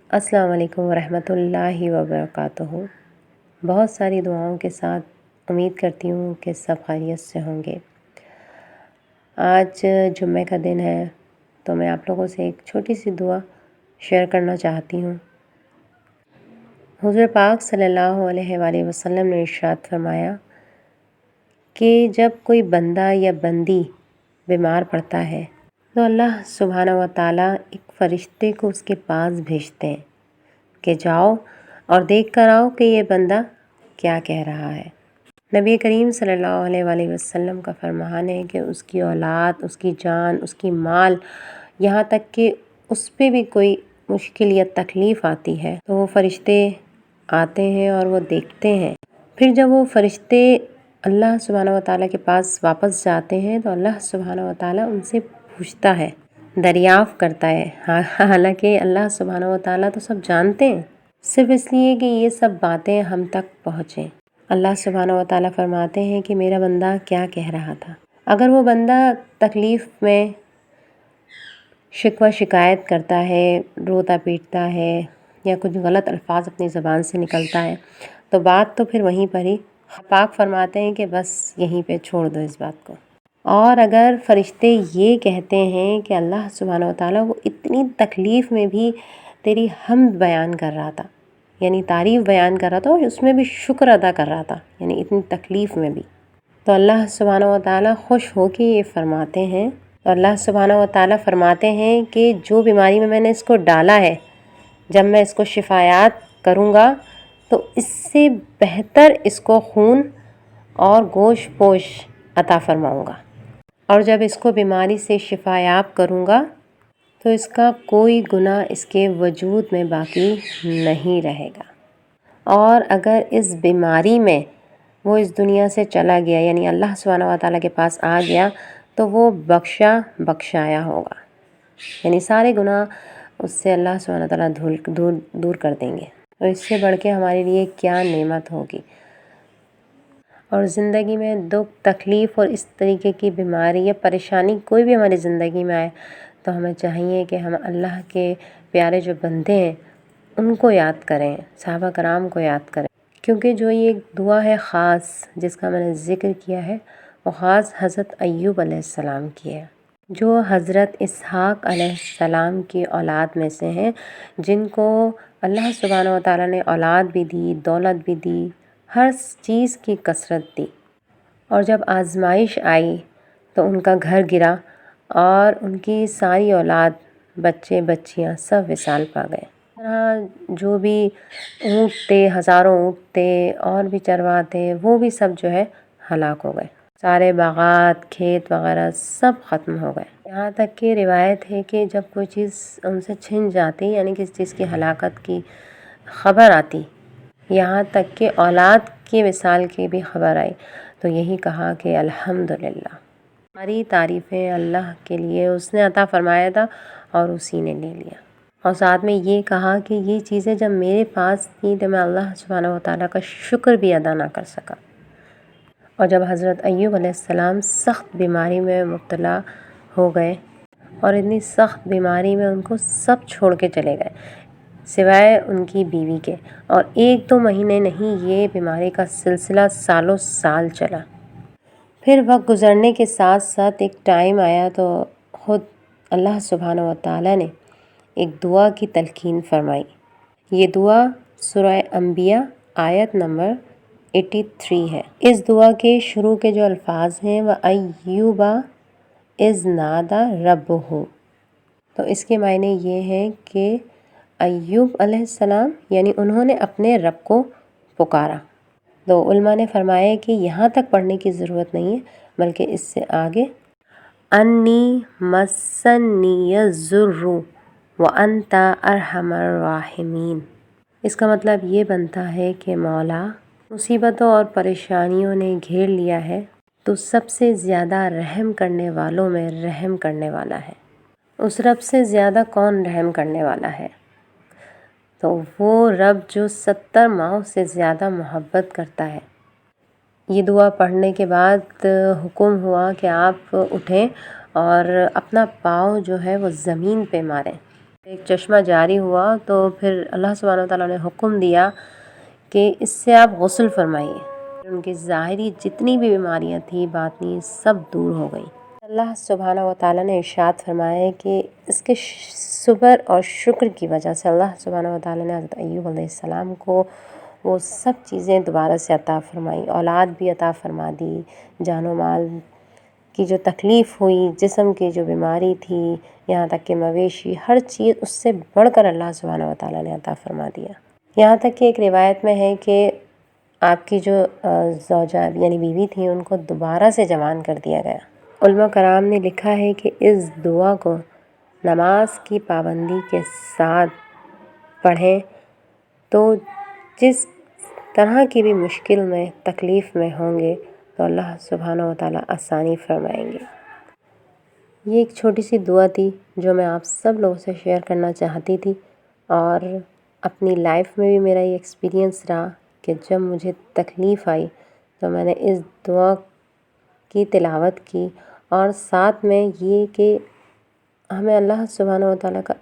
السلام علیکم ورحمۃ اللہ وبرکاتہ۔ بہت ساری دعاؤں کے ساتھ امید کرتی ہوں کہ سب خیریت سے ہوں گے۔ آج جمعہ کا دن ہے تو میں آپ لوگوں سے ایک چھوٹی سی دعا شیئر کرنا چاہتی ہوں۔ حضور پاک صلی اللہ علیہ وآلہ وسلم نے ارشاد فرمایا کہ جب کوئی بندہ یا بندی بیمار پڑتا ہے تو اللہ سبحانہ و تعالیٰ ایک فرشتے کو اس کے پاس بھیجتے ہیں کہ جاؤ اور دیکھ کر آؤ کہ یہ بندہ کیا کہہ رہا ہے۔ نبی کریم صلی اللہ علیہ وآلہ وسلم کا فرمان ہے کہ اس کی اولاد، اس کی جان، اس کی مال، یہاں تک کہ اس پہ بھی کوئی مشکل یا تکلیف آتی ہے تو وہ فرشتے آتے ہیں اور وہ دیکھتے ہیں۔ پھر جب وہ فرشتے اللہ سبحانہ و تعالیٰ کے پاس واپس جاتے ہیں تو اللہ سبحانہ و تعالیٰ ان سے پوچھتا ہے، دریافت کرتا ہے، حالانکہ اللہ سبحانہ و تعالیٰ تو سب جانتے ہیں، صرف اس لیے کہ یہ سب باتیں ہم تک پہنچیں۔ اللہ سبحانہ و تعالیٰ فرماتے ہیں کہ میرا بندہ کیا کہہ رہا تھا۔ اگر وہ بندہ تکلیف میں شکوہ شکایت کرتا ہے، روتا پیٹتا ہے یا کچھ غلط الفاظ اپنی زبان سے نکلتا ہے تو بات تو پھر وہیں پر ہی پاک فرماتے ہیں کہ بس یہیں پہ چھوڑ دو اس بات کو۔ اور اگر فرشتے یہ کہتے ہیں کہ اللہ سبحانہ و تعالیٰ وہ اتنی تکلیف میں بھی تیری حمد بیان کر رہا تھا، یعنی تعریف بیان کر رہا تھا اور اس میں بھی شکر ادا کر رہا تھا، یعنی اتنی تکلیف میں بھی، تو اللہ سبحانہ و تعالیٰ خوش ہو کے یہ فرماتے ہیں، تو اللہ سبحانہ و تعالیٰ فرماتے ہیں کہ جو بیماری میں نے اس کو ڈالا ہے، جب میں اس کو شفایات کروں گا تو اس سے بہتر اس کو خون اور گوشت پوشت عطا فرماؤں گا، اور جب اس کو بیماری سے شفا یاب کروں گا تو اس کا کوئی گناہ اس کے وجود میں باقی نہیں رہے گا، اور اگر اس بیماری میں وہ اس دنیا سے چلا گیا، یعنی اللہ سبحانہ و تعالیٰ کے پاس آ گیا تو وہ بخشایا ہوگا، یعنی سارے گناہ اس سے اللہ سبحانہ و تعالیٰ دور کر دیں گے۔ تو اس سے بڑھ کے ہمارے لیے کیا نعمت ہوگی۔ اور زندگی میں دکھ تکلیف اور اس طریقے کی بیماری یا پریشانی کوئی بھی ہماری زندگی میں آئے تو ہمیں چاہیے کہ ہم اللہ کے پیارے جو بندے ہیں ان کو یاد کریں، صحابہ کرام کو یاد کریں، کیونکہ جو یہ دعا ہے خاص جس کا میں نے ذکر کیا ہے وہ خاص حضرت ایوب علیہ السلام کی ہے، جو حضرت اسحاق علیہ السلام کی اولاد میں سے ہیں، جن کو اللہ سبحانہ و تعالیٰ نے اولاد بھی دی، دولت بھی دی، ہر چیز کی کثرت دی، اور جب آزمائش آئی تو ان کا گھر گرا اور ان کی ساری اولاد، بچے بچیاں سب وصال پا گئے۔ جو بھی اونٹ تھے، ہزاروں اونٹ تھے اور بھی چرواہ تھے، وہ بھی سب جو ہے ہلاک ہو گئے، سارے باغات کھیت وغیرہ سب ختم ہو گئے۔ یہاں تک کہ روایت ہے کہ جب کوئی چیز ان سے چھن جاتی، یعنی کسی چیز کی ہلاکت کی خبر آتی، یہاں تک کہ اولاد کی وصال کی بھی خبر آئی تو یہی کہا کہ الحمدللہ، ساری تعریفیں اللہ کے لیے، اس نے عطا فرمایا تھا اور اسی نے لے لیا، اور ساتھ میں یہ کہا کہ یہ چیزیں جب میرے پاس تھیں تو میں اللہ سبحانہ و تعالیٰ کا شکر بھی ادا نہ کر سکا۔ اور جب حضرت ایوب علیہ السلام سخت بیماری میں مبتلا ہو گئے اور اتنی سخت بیماری میں ان کو سب چھوڑ کے چلے گئے سوائے ان کی بیوی کے، اور 1-2 مہینے نہیں، یہ بیماری کا سلسلہ سالوں سال چلا۔ پھر وقت گزرنے کے ساتھ ساتھ ایک ٹائم آیا تو خود اللہ سبحانہ و تعالیٰ نے ایک دعا کی تلقین فرمائی۔ یہ دعا سورہ انبیاء آیت نمبر 83 ہے۔ اس دعا کے شروع کے جو الفاظ ہیں وَأَيُّوبَ إِذْ نَادَى رَبَّهُ، تو اس کے معنی یہ ہے کہ ایوب علیہ السلام یعنی انہوں نے اپنے رب کو پکارا۔ تو علماء نے فرمایا کہ یہاں تک پڑھنے کی ضرورت نہیں ہے، بلکہ اس سے آگے انی مسنی الضر وانت ارحم الراحمین، اس کا مطلب یہ بنتا ہے کہ مولا، مصیبتوں اور پریشانیوں نے گھیر لیا ہے تو سب سے زیادہ رحم کرنے والوں میں رحم کرنے والا ہے۔ اس رب سے زیادہ کون رحم کرنے والا ہے؟ تو وہ رب جو 70 ماؤں سے زیادہ محبت کرتا ہے۔ یہ دعا پڑھنے کے بعد حکم ہوا کہ آپ اٹھیں اور اپنا پاؤں جو ہے وہ زمین پہ ماریں، ایک چشمہ جاری ہوا تو پھر اللہ سبحانہ وتعالیٰ نے حکم دیا کہ اس سے آپ غسل فرمائیے. ان کی ظاہری جتنی بھی بیماریاں تھیں باطنی سب دور ہو گئیں. اللہ سبحانہ وتعالیٰ نے ارشاد فرمایا کہ اس کے صبر اور شکر کی وجہ سے اللہ سبحانہ وتعالیٰ نے حضرت ایوب علیہ السلام کو وہ سب چیزیں دوبارہ سے عطا فرمائی. اولاد بھی عطا فرما دی، جان و مال کی جو تکلیف ہوئی، جسم کی جو بیماری تھی، یہاں تک کہ مویشی، ہر چیز اس سے بڑھ کر اللہ سبحانہ وتعالیٰ نے عطا فرما دیا. یہاں تک کہ ایک روایت میں ہے کہ آپ کی جو زوجہ یعنی بیوی تھیں ان کو دوبارہ سے جوان کر دیا گیا. علماء کرام نے لکھا ہے کہ اس دعا کو نماز کی پابندی کے ساتھ پڑھیں تو جس طرح کی بھی مشکل میں تکلیف میں ہوں گے تو اللہ سبحانہ وتعالیٰ آسانی فرمائیں گے. یہ ایک چھوٹی سی دعا تھی جو میں آپ سب لوگوں سے شیئر کرنا چاہتی تھی، اور اپنی لائف میں بھی میرا یہ ایکسپیرینس رہا کہ جب مجھے تکلیف آئی تو میں نے اس دعا کی تلاوت کی، اور ساتھ میں یہ کہ ہمیں اللہ سبحانہ وتعالیٰ کا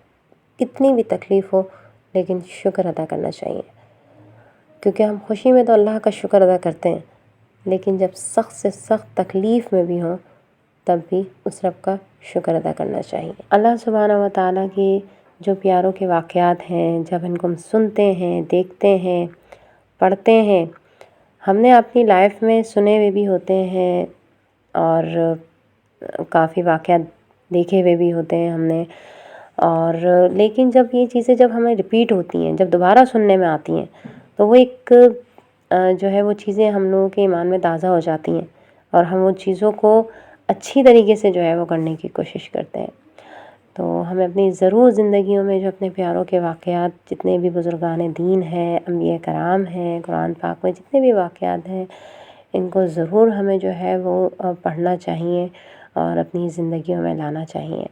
کتنی بھی تکلیف ہو لیکن شکر ادا کرنا چاہیے، کیونکہ ہم خوشی میں تو اللہ کا شکر ادا کرتے ہیں لیکن جب سخت سے سخت تکلیف میں بھی ہوں تب بھی اس رب کا شکر ادا کرنا چاہیے. اللہ سبحانہ وتعالیٰ کی جو پیاروں کے واقعات ہیں جب ان کو ہم سنتے ہیں، دیکھتے ہیں، پڑھتے ہیں، ہم نے اپنی لائف میں سنے ہوئے بھی ہوتے ہیں اور کافی واقعات دیکھے ہوئے بھی ہوتے ہیں ہم نے، اور لیکن جب یہ چیزیں جب ہمیں ریپیٹ ہوتی ہیں، جب دوبارہ سننے میں آتی ہیں تو وہ ایک جو ہے وہ چیزیں ہم لوگوں کے ایمان میں تازہ ہو جاتی ہیں اور ہم وہ چیزوں کو اچھی طریقے سے جو ہے وہ کرنے کی کوشش کرتے ہیں. تو ہمیں اپنی ضرور زندگیوں میں جو اپنے پیاروں کے واقعات جتنے بھی بزرگان دین ہیں، انبیاء کرام ہیں، قرآن پاک میں جتنے بھی واقعات ہیں ان کو ضرور ہمیں جو ہے وہ پڑھنا چاہیے اور اپنی زندگیوں میں لانا چاہیے.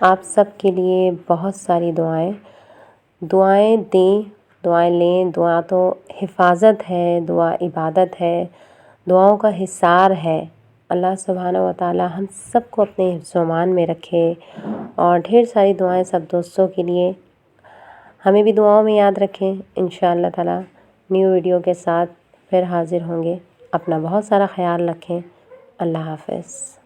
آپ سب کے لیے بہت ساری دعائیں دیں، دعائیں لیں. دعا تو حفاظت ہے، دعا عبادت ہے، دعاؤں کا حصار ہے. اللہ سبحانہ وتعالیٰ ہم سب کو اپنے حفظ و امان میں رکھے، اور ڈھیر ساری دعائیں سب دوستوں کے لیے. ہمیں بھی دعاؤں میں یاد رکھیں. انشاءاللہ تعالیٰ نیو ویڈیو کے ساتھ پھر حاضر ہوں گے. اپنا بہت سارا خیال رکھیں. اللہ حافظ.